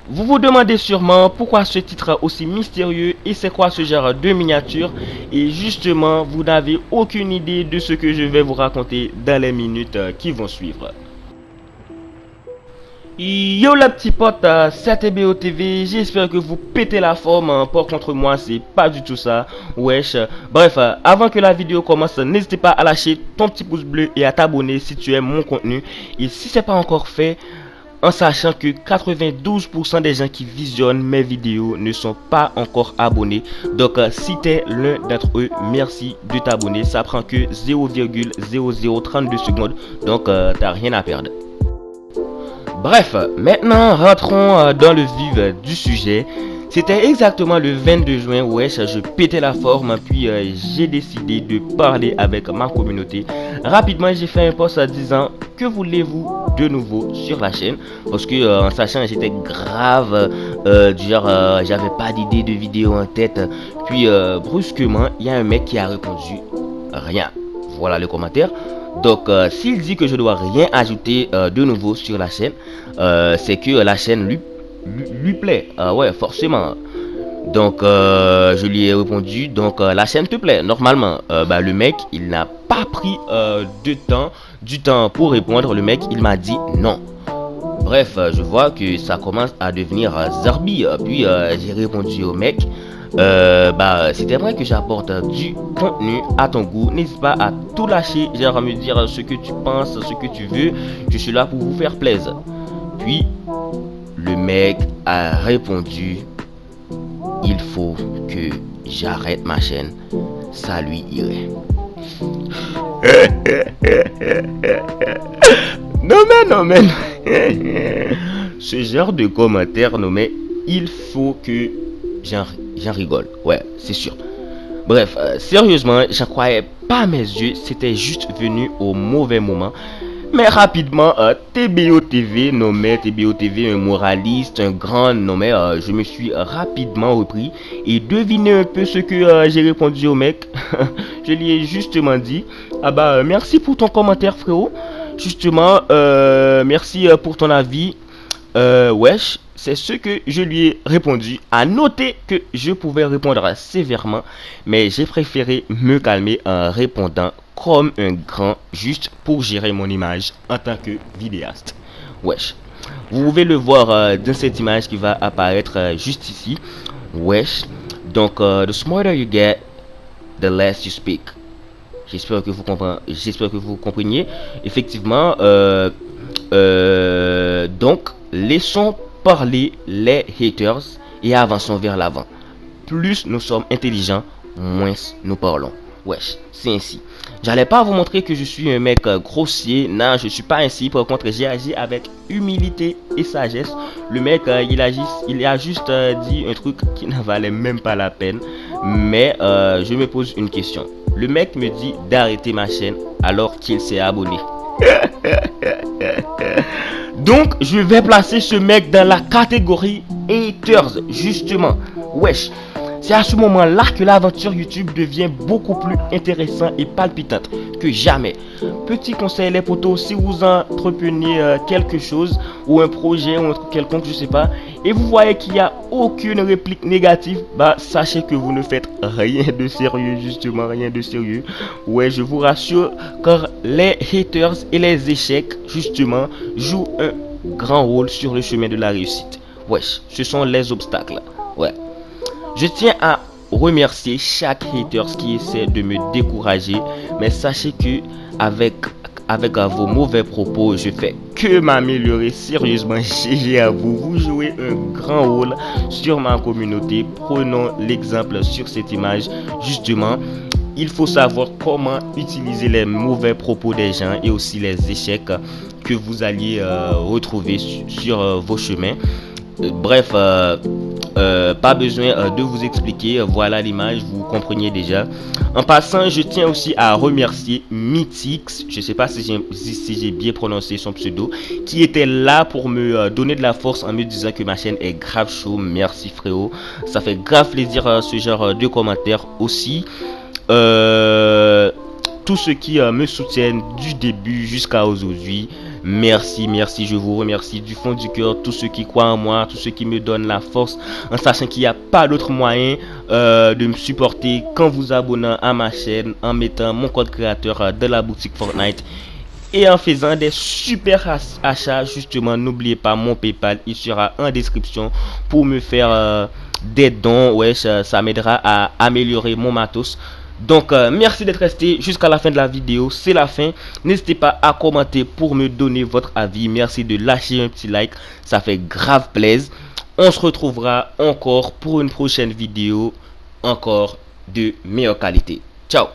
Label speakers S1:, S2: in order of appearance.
S1: Vous vous demandez sûrement pourquoi ce titre aussi mystérieux et c'est quoi ce genre de miniature. Et justement, vous n'avez aucune idée de ce que je vais vous raconter dans les minutes qui vont suivre. Yo la petits potes, c'est TBO TV, j'espère que vous pétez la forme, pour contre moi c'est pas du tout ça, wesh. Bref, avant que la vidéo commence, n'hésitez pas à lâcher ton petit pouce bleu et à t'abonner si tu aimes mon contenu. Et si c'est pas encore fait, en sachant que 92% des gens qui visionnent mes vidéos ne sont pas encore abonnés. Donc si t'es l'un d'entre eux, merci de t'abonner, ça prend que 0,0032 secondes, donc t'as rien à perdre. Bref, maintenant rentrons dans le vif du sujet. C'était exactement le 22 juin, wesh, je pétais la forme, puis j'ai décidé de parler avec ma communauté. Rapidement, j'ai fait un post disant que voulez-vous de nouveau sur la chaîne, parce que en sachant j'étais grave du genre j'avais pas d'idée de vidéo en tête. Puis brusquement, il y a un mec qui a répondu rien. Voilà le commentaire. Donc s'il dit que je dois rien ajouter de nouveau sur la chaîne, c'est que la chaîne lui plaît. Ouais, forcément. Donc je lui ai répondu, donc la chaîne te plaît normalement. Le mec il n'a pas pris du temps pour répondre. Le mec il m'a dit non. Bref, je vois que ça commence à devenir zarbi. Puis j'ai répondu au mec, c'était vrai que j'apporte du contenu à ton goût. N'hésite pas à tout lâcher, genre à me dire ce que tu penses, ce que tu veux. Je suis là pour vous faire plaisir. Puis le mec a répondu, il faut que j'arrête ma chaîne, ça lui irait. Non mais ce genre de commentaire, non mais il faut que j'en rigole, ouais, c'est sûr. Bref, sérieusement, j'en croyais pas mes yeux, c'était juste venu au mauvais moment. Mais rapidement, TBO TV nommé TBO TV un moraliste, un grand nommé, je me suis rapidement repris et devinez un peu ce que j'ai répondu au mec. Je lui ai justement dit, merci pour ton commentaire frérot, justement, merci pour ton avis. Wesh, c'est ce que je lui ai répondu. À noter que je pouvais répondre sévèrement, mais j'ai préféré me calmer en répondant comme un grand, juste pour gérer mon image en tant que vidéaste. Wesh, vous pouvez le voir dans cette image qui va apparaître juste ici. Wesh, donc the smarter you get, the less you speak. J'espère que vous compreniez. Effectivement, donc laissons parler les haters et avançons vers l'avant. Plus nous sommes intelligents, moins nous parlons. Wesh, c'est ainsi. J'allais pas vous montrer que je suis un mec grossier. Non, je suis pas ainsi. Par contre, j'ai agi avec humilité et sagesse. Le mec, il a juste dit un truc qui ne valait même pas la peine. Mais je me pose une question. Le mec me dit d'arrêter ma chaîne alors qu'il s'est abonné. Donc, je vais placer ce mec dans la catégorie haters, justement. Wesh. C'est à ce moment-là que l'aventure YouTube devient beaucoup plus intéressante et palpitante que jamais. Petit conseil les potos, si vous entreprenez quelque chose ou un projet ou un truc quelconque, je sais pas, et vous voyez qu'il n'y a aucune réplique négative, sachez que vous ne faites rien de sérieux, justement rien de sérieux. Ouais, je vous rassure, car les haters et les échecs, justement, jouent un grand rôle sur le chemin de la réussite. Wesh, ce sont les obstacles. Ouais. Je tiens à remercier chaque hater qui essaie de me décourager, mais sachez que avec vos mauvais propos, je fais que m'améliorer. Sérieusement, GG à vous. Vous jouez un grand rôle sur ma communauté. Prenons l'exemple sur cette image. Justement, il faut savoir comment utiliser les mauvais propos des gens et aussi les échecs que vous alliez retrouver sur vos chemins. Bref, pas besoin de vous expliquer, voilà l'image, vous compreniez déjà. En passant, je tiens aussi à remercier Mythix, je sais pas si j'ai bien prononcé son pseudo, qui était là pour me donner de la force en me disant que ma chaîne est grave chaud. Merci frérot, ça fait grave plaisir ce genre de commentaires aussi. Tous ceux qui me soutiennent du début jusqu'à aujourd'hui, Merci, merci, je vous remercie du fond du cœur, tous ceux qui croient en moi, tous ceux qui me donnent la force, en sachant qu'il n'y a pas d'autre moyen de me supporter qu'en vous abonnant à ma chaîne, en mettant mon code créateur dans la boutique Fortnite et en faisant des super achats. Justement, n'oubliez pas mon PayPal, il sera en description pour me faire des dons. Ouais, ça m'aidera à améliorer mon matos. Donc merci d'être resté jusqu'à la fin de la vidéo. C'est la fin. N'hésitez pas à commenter pour me donner votre avis. Merci de lâcher un petit like, ça fait grave plaisir. On se retrouvera encore pour une prochaine vidéo encore de meilleure qualité. Ciao.